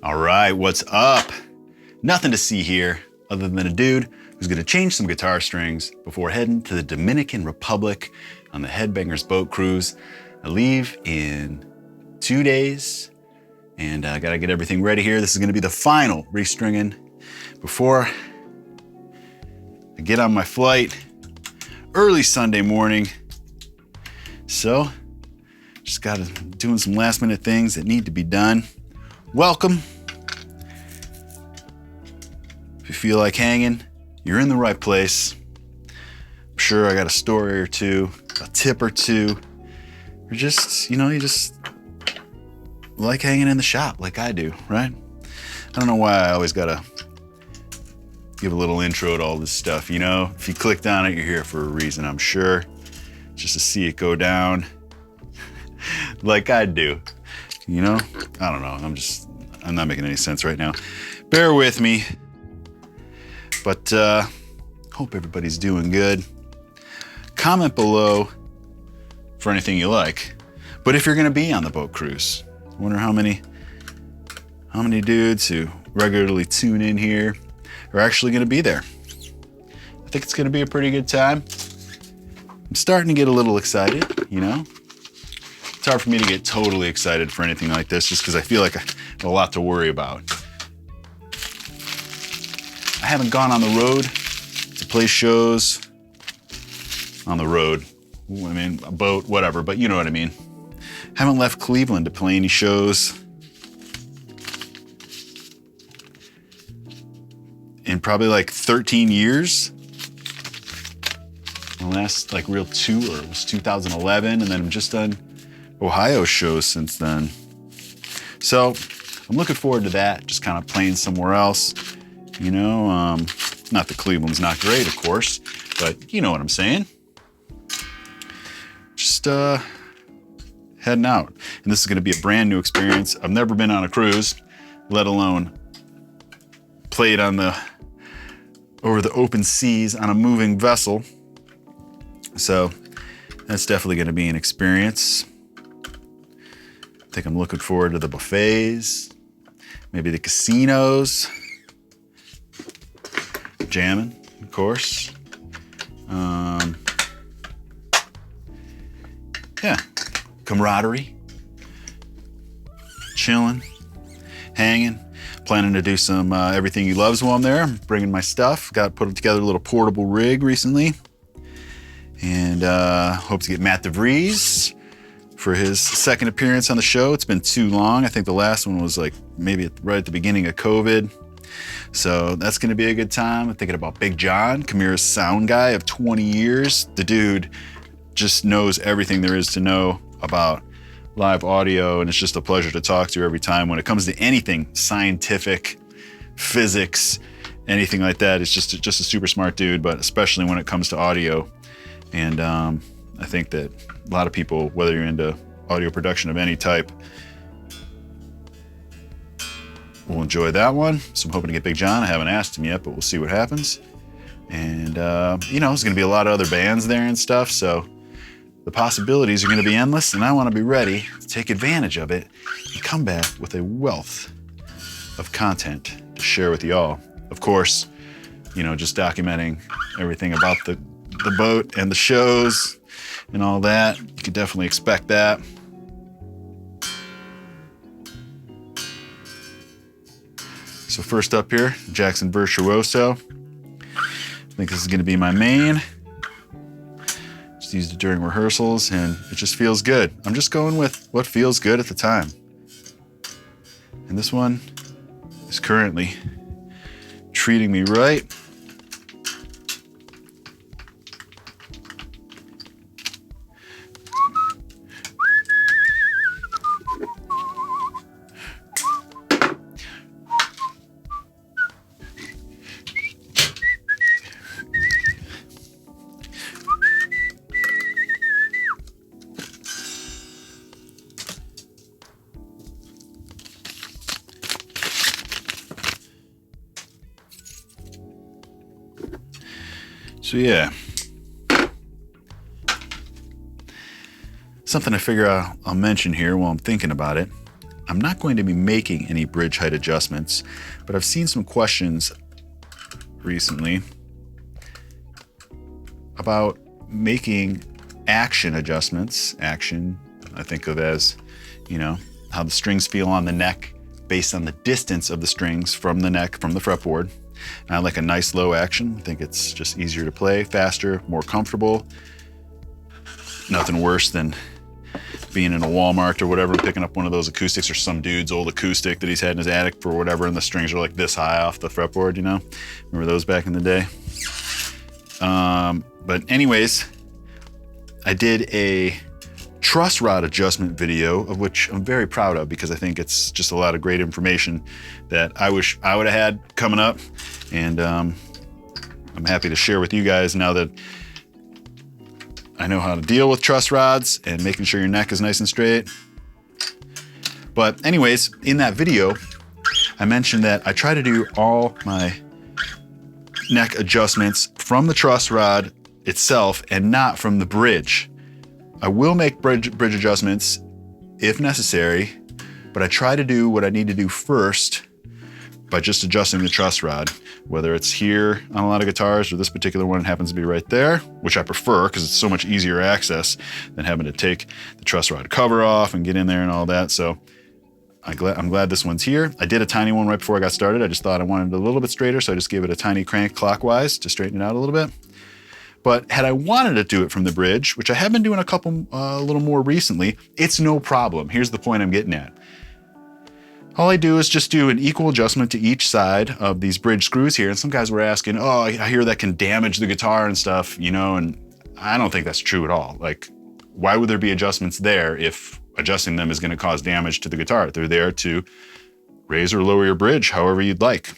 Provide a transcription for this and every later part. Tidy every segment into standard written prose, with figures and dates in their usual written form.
All right, what's up? Nothing to see here other than a dude who's gonna change some guitar strings before heading to the Dominican Republic on the Headbangers boat cruise. I leave in 2 days and I gotta get everything ready here. This is gonna be the final restringing before I get on my flight early Sunday morning. So, just doing some last minute things that need to be done. Welcome. If you feel like hanging, you're in the right place. I'm sure I got a story or two, a tip or two, or just, you just like hanging in the shop like I do, right? I don't know why I always gotta give a little intro to all this stuff, If you clicked on it, you're here for a reason, I'm sure. Just to see it go down like I do, I don't know, I'm not making any sense right now. Bear with me, but hope everybody's doing good. Comment below for anything you like. But if you're gonna be on the boat cruise, I wonder how many dudes who regularly tune in here are actually gonna be there. I think it's gonna be a pretty good time. I'm starting to get a little excited, It's hard for me to get totally excited for anything like this just because I feel like I have a lot to worry about. I haven't gone on the road to play shows on the road. A boat, whatever, but you know what I mean. Haven't left Cleveland to play any shows in probably like 13 years. The last real tour was 2011, and then I've just done Ohio shows since then. So I'm looking forward to that, just kind of playing somewhere else, not that Cleveland's not great, of course, but you know what I'm saying. Just heading out. And this is gonna be a brand new experience. I've never been on a cruise, let alone played over the open seas on a moving vessel. So that's definitely gonna be an experience. I think I'm looking forward to the buffets, maybe the casinos, jamming, of course. Yeah, camaraderie, chilling, hanging, planning to do some Everything He Loves while I'm there. I'm bringing my stuff, put together a little portable rig recently. And hope to get Matt DeVries for his second appearance on the show. It's been too long. I think the last one was maybe right at the beginning of COVID. So that's gonna be a good time. I'm thinking about Big John, Kamira's sound guy of 20 years. The dude just knows everything there is to know about live audio, and it's just a pleasure to talk to every time. When it comes to anything scientific, physics, anything like that, it's just a super smart dude, but especially when it comes to audio. And I think that a lot of people, whether you're into audio production of any type, will enjoy that one. So I'm hoping to get Big John. I haven't asked him yet, but we'll see what happens. And, there's gonna be a lot of other bands there and stuff, so the possibilities are gonna be endless, and I wanna be ready to take advantage of it and come back with a wealth of content to share with y'all. Of course, just documenting everything about the boat and the shows and all that. You could definitely expect that. So first up here, Jackson Virtuoso. I think this is gonna be my main. Just used it during rehearsals and it just feels good. I'm just going with what feels good at the time. And this one is currently treating me right. So yeah, something I figure I'll mention here while I'm thinking about it. I'm I'm not going to be making any bridge height adjustments, but I've seen some questions recently about making action adjustments. Action, I think of as, you know, how the strings feel on the neck based on the distance of the strings from the neck, from the fretboard. And I like a nice low action. I think it's just easier to play, faster, more comfortable. Nothing worse than being in a Walmart or whatever, picking up one of those acoustics or some dude's old acoustic that he's had in his attic for whatever, and the strings are like this high off the fretboard, you know? Remember those back in the day? But anyways, I did a truss rod adjustment video, of which I'm very proud of because I think it's just a lot of great information that I wish I would have had coming up. And I'm happy to share with you guys now that I know how to deal with truss rods and making sure your neck is nice and straight. But anyways, in that video, I mentioned that I try to do all my neck adjustments from the truss rod itself and not from the bridge. I will make bridge adjustments if necessary, but I try to do what I need to do first by just adjusting the truss rod, whether it's here on a lot of guitars or this particular one happens to be right there, which I prefer because it's so much easier access than having to take the truss rod cover off and get in there and all that. So I'm glad this one's here. I did a tiny one right before I got started. I just thought I wanted it a little bit straighter, so I just gave it a tiny crank clockwise to straighten it out a little bit. But had I wanted to do it from the bridge, which I have been doing a couple, a little more recently, it's no problem. Here's the point I'm getting at. All I do is just do an equal adjustment to each side of these bridge screws here. And some guys were asking, oh, I hear that can damage the guitar and stuff, you know, and I don't think that's true at all. Like, why would there be adjustments there if adjusting them is going to cause damage to the guitar? They're there to raise or lower your bridge however you'd like.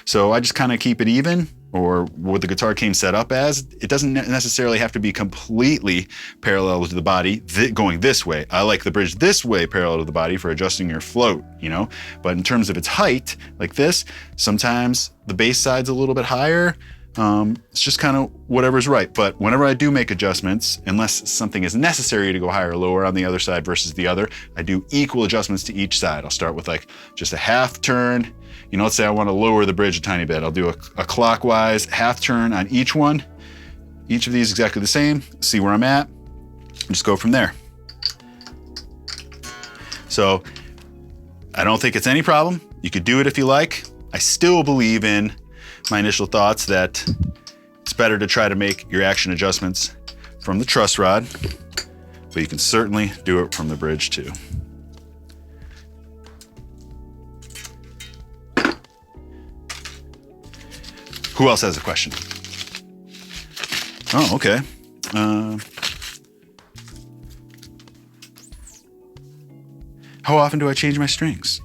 So I just kind of keep it even, or what the guitar came set up as. It doesn't necessarily have to be completely parallel to the body going this way. I like the bridge this way parallel to the body for adjusting your float, you know? But in terms of its height, like this, sometimes the bass side's a little bit higher. It's just kind of whatever's right. But whenever I do make adjustments, unless something is necessary to go higher or lower on the other side versus the other, I do equal adjustments to each side. I'll start with like just a half turn. You know, let's say I want to lower the bridge a tiny bit. I'll do a clockwise half turn on each one. Each of these exactly the same. See where I'm at. And just go from there. So I don't think it's any problem. You could do it if you like. I still believe in my initial thoughts that it's better to try to make your action adjustments from the truss rod, but you can certainly do it from the bridge too. Who else has a question? Oh, okay. How often do I change my strings?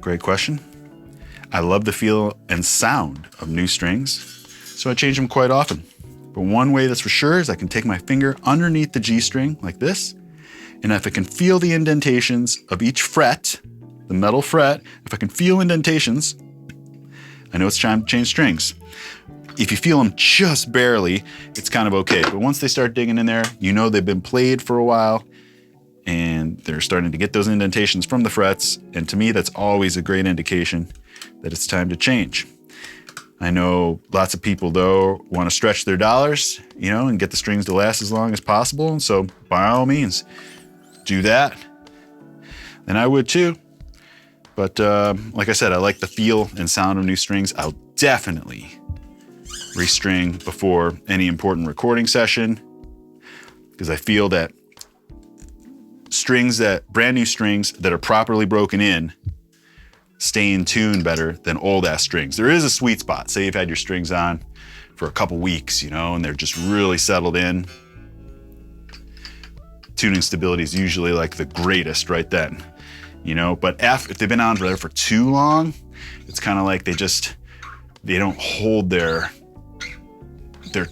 Great question. I love the feel and sound of new strings, so I change them quite often. But one way that's for sure is I can take my finger underneath the G string like this, and if I can feel the indentations of each fret, the metal fret, if I can feel indentations, I know it's time to change strings. If you feel them just barely, it's kind of okay. But once they start digging in there, you know they've been played for a while and they're starting to get those indentations from the frets. And to me, that's always a great indication that it's time to change. I know lots of people though want to stretch their dollars, you know, and get the strings to last as long as possible. And so by all means, do that. And I would too. But like I said, I like the feel and sound of new strings. I'll definitely restring before any important recording session because I feel that brand new strings that are properly broken in stay in tune better than old ass strings. There is a sweet spot. Say you've had your strings on for a couple weeks, you know, and they're just really settled in. Tuning stability is usually like the greatest right then. You know, but if they've been on there for too long, it's kind of like they don't hold their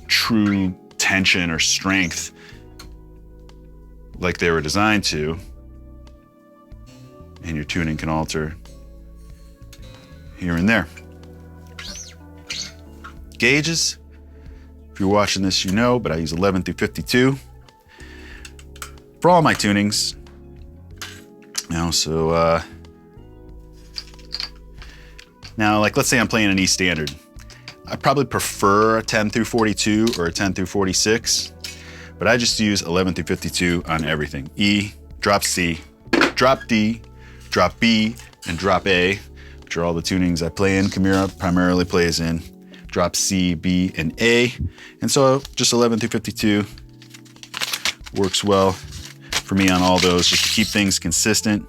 true tension or strength like they were designed to, and your tuning can alter here and there. Gauges, if you're watching this, you know, but I use 11 through 52 for all my tunings. You know, so now, like, let's say I'm playing an E standard. I probably prefer a 10 through 42 or a 10 through 46, but I just use 11 through 52 on everything. E, drop C, drop D, drop B, and drop A, which are all the tunings I play in. Chimera primarily plays in drop C, B, and A. And so just 11 through 52 works well for me on all those, just to keep things consistent.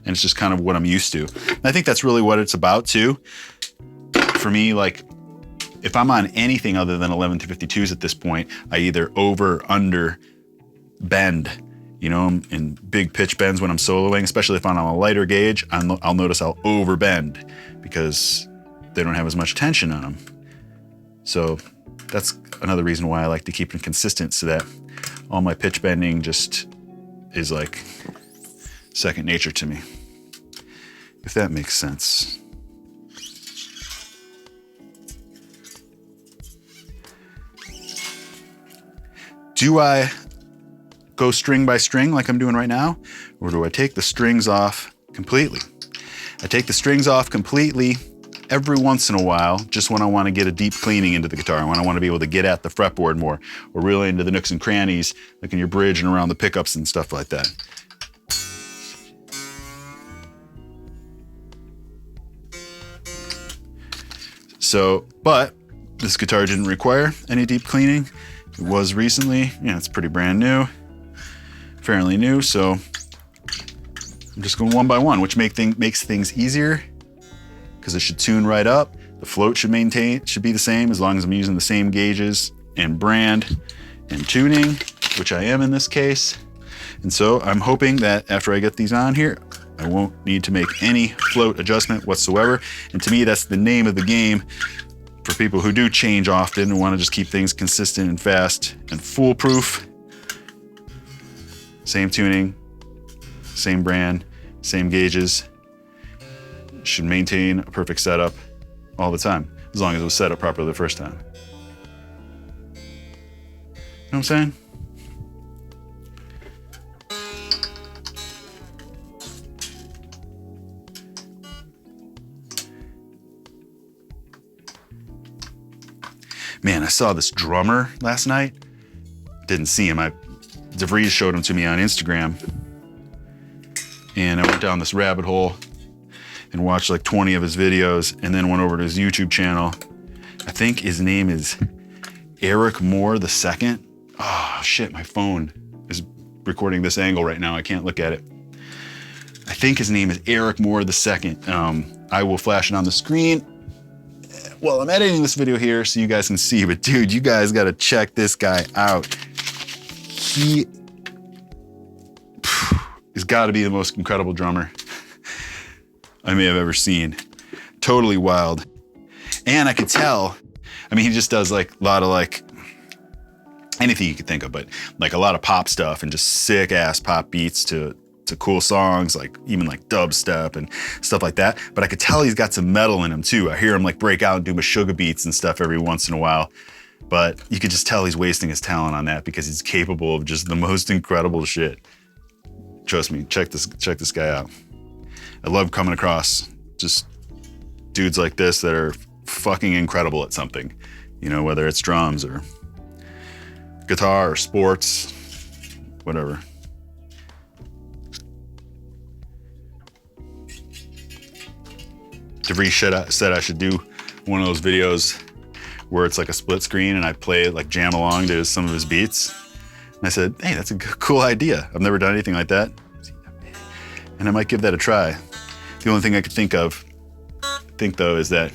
And it's just kind of what I'm used to. And I think that's really what it's about too. For me, like, if I'm on anything other than 11 through 52s at this point, I either over, under, bend, you know, in big pitch bends when I'm soloing, especially if I'm on a lighter gauge, I'll notice I'll over bend because they don't have as much tension on them. So that's another reason why I like to keep it consistent, so that all my pitch bending just is like second nature to me, if that makes sense. Do I go string by string like I'm doing right now, or do I take the strings off completely? I take the strings off completely every once in a while, just when I want to get a deep cleaning into the guitar, when I want to be able to get at the fretboard more, or really into the nooks and crannies, like in your bridge and around the pickups and stuff like that. So, but this guitar didn't require any deep cleaning. It was recently, it's pretty brand new, fairly new. So I'm just going one by one, which makes things easier because it should tune right up. The float should be the same as long as I'm using the same gauges and brand and tuning, which I am in this case. And so I'm hoping that after I get these on here, I won't need to make any float adjustment whatsoever. And to me, that's the name of the game for people who do change often and want to just keep things consistent and fast and foolproof. Same tuning, same brand, same gauges. Should maintain a perfect setup all the time, as long as it was set up properly the first time. You know what I'm saying? Man, I saw this drummer last night. Didn't see him. DeVries showed him to me on Instagram. And I went down this rabbit hole and watched like 20 of his videos, and then went over to his YouTube channel. I think his name is Eric Moore II. Oh shit, my phone is recording this angle right now. I can't look at it. I think his name is Eric Moore II. I will flash it on the screen. Well, I'm editing this video here so you guys can see, but dude, you guys gotta check this guy out. He has gotta be the most incredible drummer I may have ever seen. Totally wild. And I could tell, he just does like a lot of like anything you could think of, but like a lot of pop stuff and just sick ass pop beats to cool songs, like even like dubstep and stuff like that. But I could tell he's got some metal in him too. I hear him like break out and do Meshuggah beats and stuff every once in a while. But you could just tell he's wasting his talent on that because he's capable of just the most incredible shit. Trust me, check this guy out. I love coming across just dudes like this that are fucking incredible at something, whether it's drums or guitar or sports, whatever. DeVries said I should do one of those videos where it's like a split screen and I play like jam along to some of his beats. And I said, hey, that's a cool idea. I've never done anything like that. And I might give that a try. The only thing I could think though, is that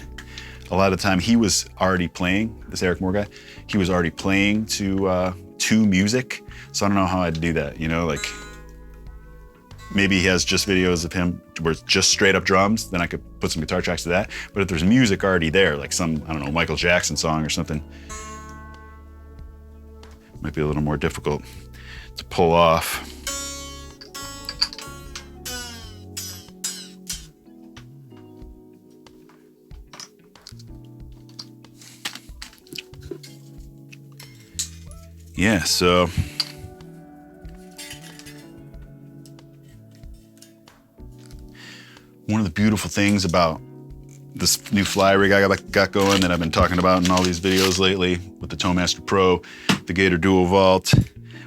a lot of the time he was already playing, this Eric Moore guy, he was already playing to music. So I don't know how I'd do that, like maybe he has just videos of him where it's just straight up drums, then I could put some guitar tracks to that. But if there's music already there, like some, I don't know, Michael Jackson song or something, might be a little more difficult to pull off. Yeah, so One of the beautiful things about this new fly rig I got going that I've been talking about in all these videos lately with the Towmaster Pro, the Gator Dual Vault,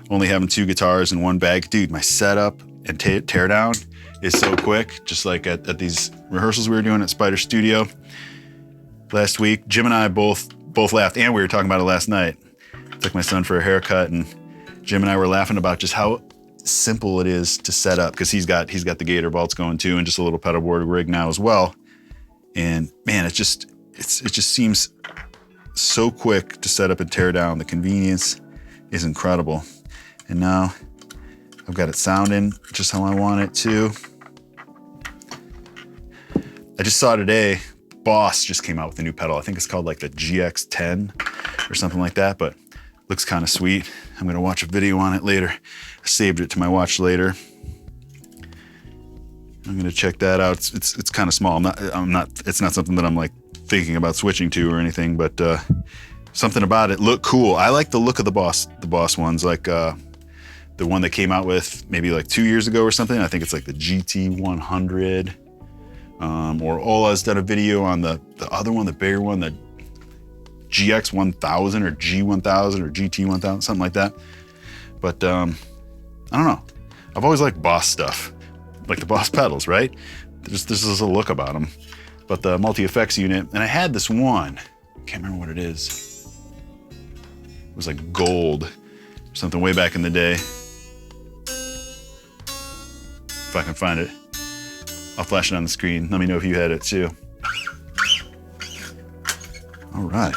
only having 2 guitars in one bag. Dude, my setup and teardown is so quick, just like at these rehearsals we were doing at Spider Studio last week. Jim and I both laughed, and we were talking about it last night. Took my son for a haircut, and Jim and I were laughing about just how simple it is to set up, because he's got the Gator vaults going too, and just a little pedal board rig now as well. And man, it just seems so quick to set up and tear down. The convenience is incredible. And now I've got it sounding just how I want it to. I just saw today, Boss just came out with a new pedal. I think it's called like the GX10 or something like that, but looks kind of sweet. I'm gonna watch a video on it later. I saved it to my watch later. I'm gonna check that out. It's kind of small. It's not something that I'm like thinking about switching to or anything, but something about it looked cool. I like the look of the Boss ones, like the one that came out with maybe like 2 years ago or something. I think it's like the GT100. Or Ola's done a video on the other one, the bigger one, the GX1000 or G1000 or GT1000, something like that. But I don't know. I've always liked Boss stuff, like the Boss pedals, right? There's a look about them. But the multi-effects unit, and I had this one, I can't remember what it is. It was like gold or something way back in the day. If I can find it, I'll flash it on the screen. Let me know if you had it too. All right.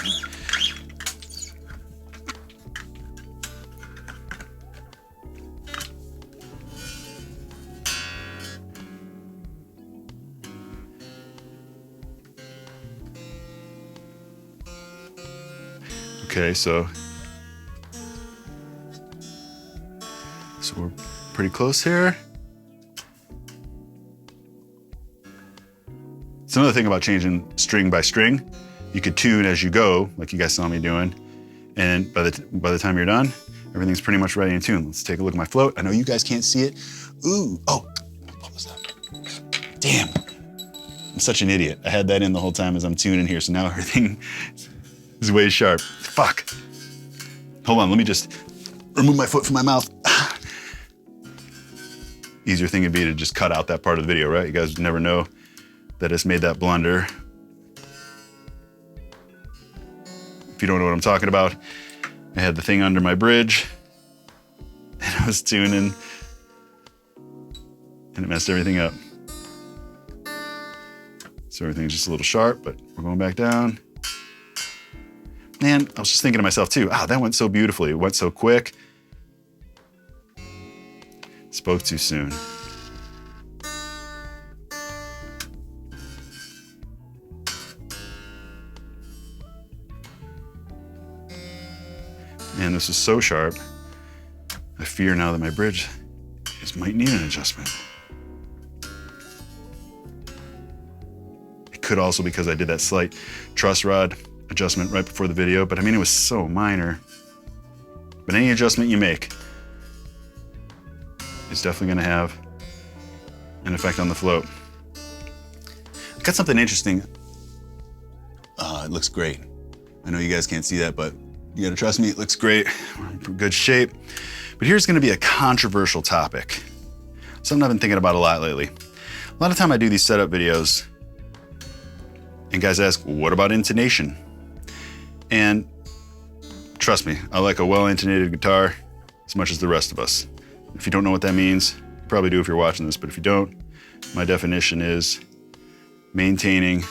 Okay, so we're pretty close here. It's another thing about changing string by string. You could tune as you go, like you guys saw me doing, and by the time you're done, everything's pretty much ready in tune. Let's take a look at my float. I know you guys can't see it. Ooh, oh, pull this up. Damn, I'm such an idiot. I had that in the whole time as I'm tuning here, so now everything is way sharp. Fuck. Hold on, let me just remove my foot from my mouth. Easier thing would be to just cut out that part of the video, right? You guys never know that it's made that blunder. If you don't know what I'm talking about, I had the thing under my bridge and I was tuning and it messed everything up. So everything's just a little sharp, but we're going back down. Man, I was just thinking to myself too, that went so beautifully. It went so quick. Spoke too soon. Man, this is so sharp. I fear now that my bridge might need an adjustment. It could also because I did that slight truss rod adjustment right before the video, but I mean, it was so minor. But any adjustment you make is definitely gonna have an effect on the float. I got something interesting. It looks great. I know you guys can't see that, but you gotta trust me, it looks great. We're in good shape. But here's gonna be a controversial topic. Something I've been thinking about a lot lately. A lot of time I do these setup videos and guys ask, what about intonation? And trust me, I like a well-intonated guitar as much as the rest of us. If you don't know what that means, you probably do if you're watching this, but if you don't, my definition is maintaining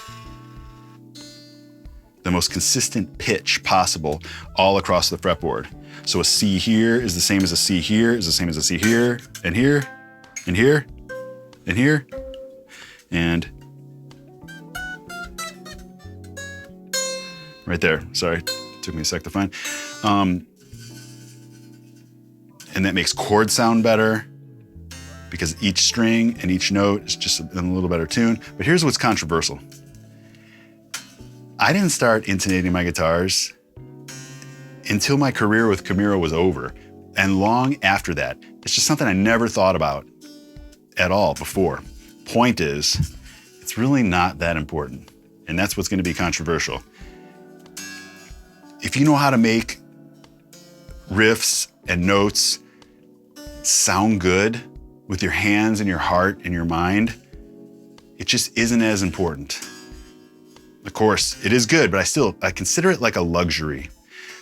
the most consistent pitch possible all across the fretboard. So a C here is the same as a C here, is the same as a C here, and here, and here, and here, and right there. Sorry, took me a sec to find. And that makes chords sound better because each string and each note is just in a little better tune. But here's what's controversial. I didn't start intonating my guitars until my career with Camaro was over, and long after that. It's just something I never thought about at all before. Point is, it's really not that important. And that's what's gonna be controversial. If you know how to make riffs and notes sound good with your hands and your heart and your mind, it just isn't as important. Of course, it is good, but I consider it like a luxury.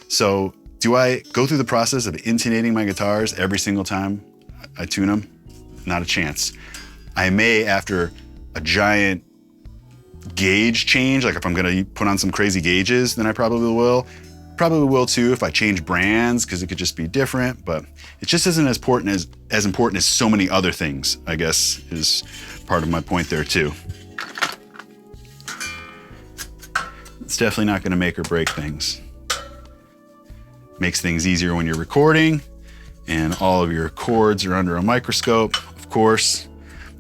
So do I go through the process of intonating my guitars every single time I tune them? Not a chance. I may, after a giant gauge change, like if I'm gonna put on some crazy gauges, then I probably will. Probably will too if I change brands, because it could just be different, but it just isn't as important as so many other things, I guess, is part of my point there too. It's definitely not gonna make or break things. Makes things easier when you're recording and all of your chords are under a microscope, of course.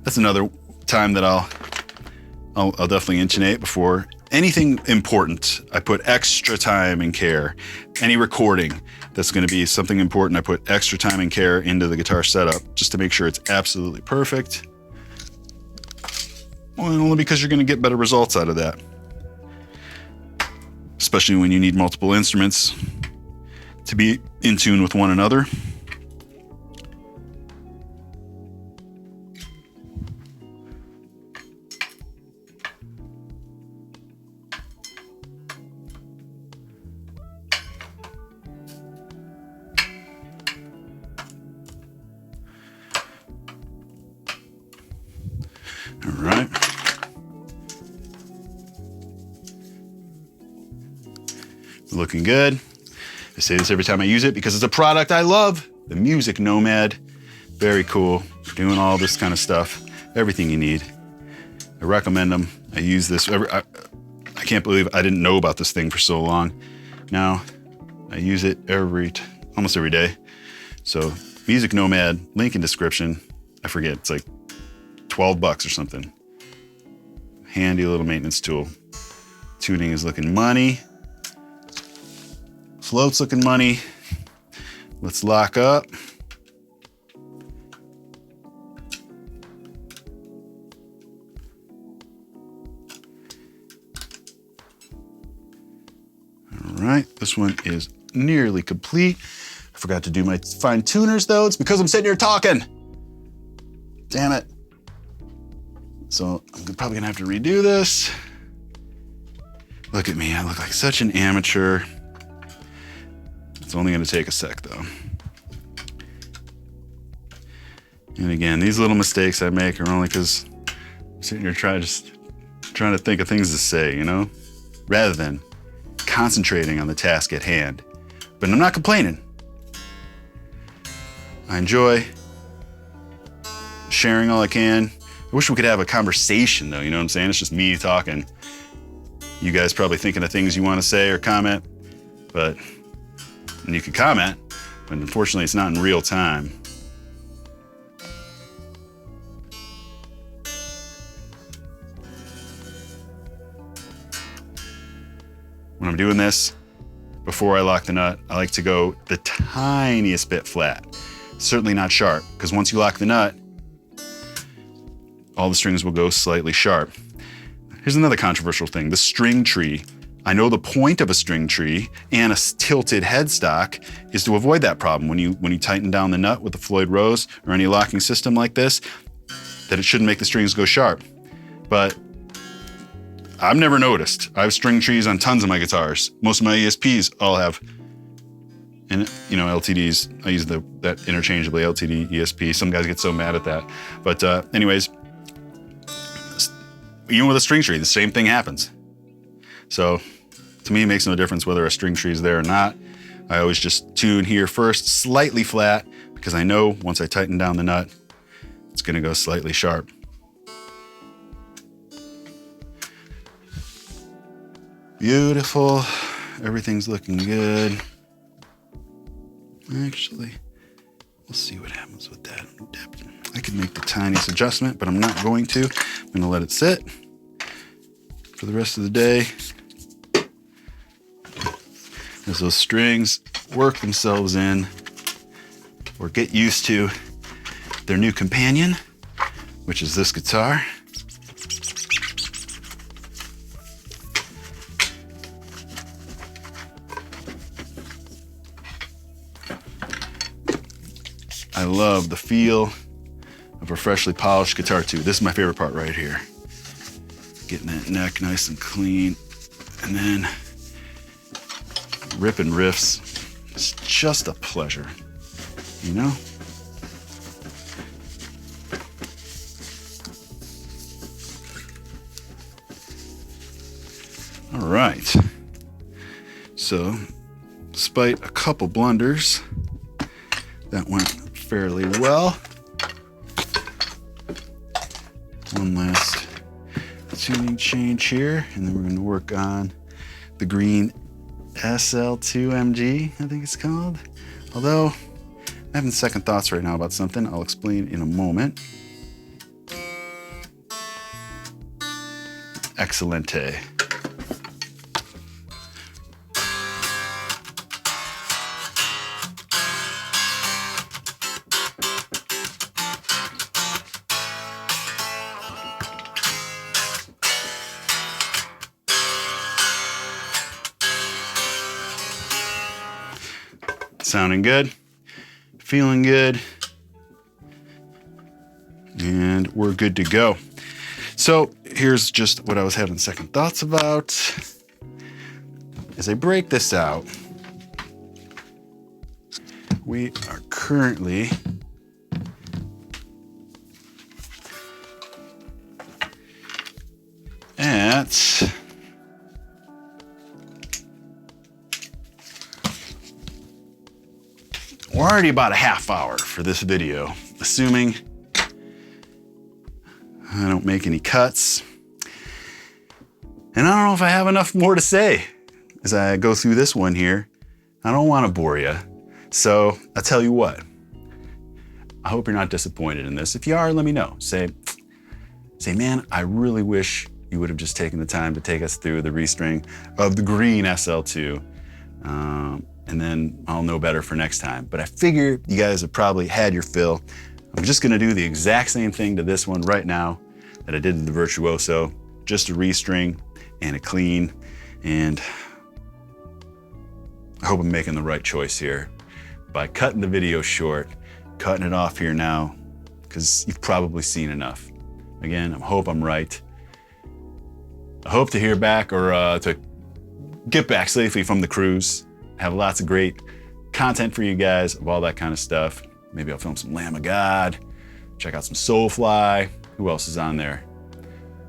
That's another time that I'll definitely intonate before anything important. I put extra time and care. Any recording that's gonna be something important, I put extra time and care into the guitar setup just to make sure it's absolutely perfect. Well, only because you're gonna get better results out of that. Especially when you need multiple instruments to be in tune with one another. All right. Looking good. I say this every time I use it because it's a product I love. The Music Nomad. Very cool. Doing all this kind of stuff. Everything you need. I recommend them. I use this. I can't believe I didn't know about this thing for so long. Now I use it almost every day. So Music Nomad, link in description. I forget, it's like $12 or something. Handy little maintenance tool. Tuning is looking money. Float's looking money. Let's lock up. All right, this one is nearly complete. I forgot to do my fine tuners though. It's because I'm sitting here talking. Damn it. So I'm probably gonna have to redo this. Look at me, I look like such an amateur. It's only gonna take a sec though. And again, these little mistakes I make are only because I'm sitting here trying to think of things to say, you know? Rather than concentrating on the task at hand. But I'm not complaining. I enjoy sharing all I can. I wish we could have a conversation though, you know what I'm saying? It's just me talking. You guys probably thinking of things you want to say or comment, and you can comment, but unfortunately it's not in real time. When I'm doing this, before I lock the nut, I like to go the tiniest bit flat. Certainly not sharp, because once you lock the nut, all the strings will go slightly sharp. Here's another controversial thing, the string tree. I know the point of a string tree and a tilted headstock is to avoid that problem when you tighten down the nut with the Floyd Rose or any locking system like this, that it shouldn't make the strings go sharp. But I've never noticed. I have string trees on tons of my guitars. Most of my ESPs all have, and you know, LTDs, I use that interchangeably, LTD, ESP. Some guys get so mad at that. But anyways, even with a string tree, the same thing happens. So to me, it makes no difference whether a string tree is there or not. I always just tune here first, slightly flat, because I know once I tighten down the nut, it's gonna go slightly sharp. Beautiful, everything's looking good. Actually, we'll see what happens with that. I could make the tiniest adjustment, but I'm not going to. I'm gonna let it sit for the rest of the day. As those strings work themselves in or get used to their new companion, which is this guitar. love the feel of a freshly polished guitar too. This is my favorite part right here. Getting that neck nice and clean, and then ripping riffs. It's just a pleasure, you know? All right. So, despite a couple blunders, that went fairly well. One last tuning change here, and then we're going to work on the green SL2MG, I think it's called. Although, I'm having second thoughts right now about something I'll explain in a moment. Excelente. Sounding good, feeling good, and we're good to go. So here's just what I was having second thoughts about. As I break this out, we are currently at we're already about a half hour for this video, assuming I don't make any cuts. And I don't know if I have enough more to say as I go through this one here. I don't want to bore you. So I'll tell you what, I hope you're not disappointed in this. If you are, let me know. Say, man, I really wish you would have just taken the time to take us through the restring of the green SL2. And then I'll know better for next time. But I figure you guys have probably had your fill. I'm just gonna do the exact same thing to this one right now that I did to the Virtuoso, just a restring and a clean. And I hope I'm making the right choice here by cutting the video short, cutting it off here now, because you've probably seen enough. Again, I hope I'm right. I hope to hear back or to get back safely from the cruise. Have lots of great content for you guys of all that kind of stuff. Maybe I'll film some Lamb of God, check out some Soulfly. Who else is on there?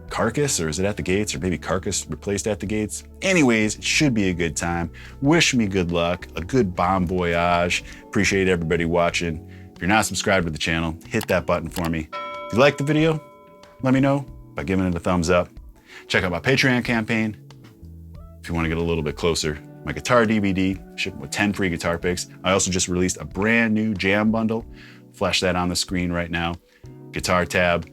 Carcass, or is it At the Gates? Or maybe Carcass replaced At the Gates? Anyways, it should be a good time. Wish me good luck, a good bon voyage. Appreciate everybody watching. If you're not subscribed to the channel, hit that button for me. If you like the video, let me know by giving it a thumbs up. Check out my Patreon campaign if you want to get a little bit closer. My guitar DVD, shipping with 10 free guitar picks. I also just released a brand new jam bundle. Flash that on the screen right now. Guitar tab,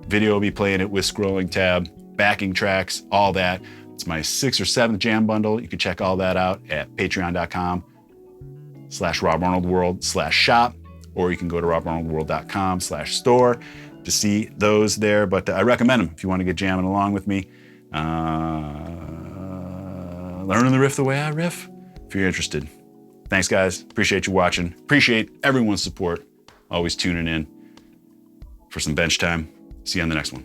video will be playing it with scrolling tab, backing tracks, all that. It's my 6th or 7th jam bundle. You can check all that out at patreon.com/RobArnoldWorld/shop, or you can go to RobArnoldWorld.com/store to see those there. But I recommend them if you want to get jamming along with me. Learning the riff the way I riff, if you're interested. Thanks, guys. Appreciate you watching. Appreciate everyone's support. Always tuning in for some bench time. See you on the next one.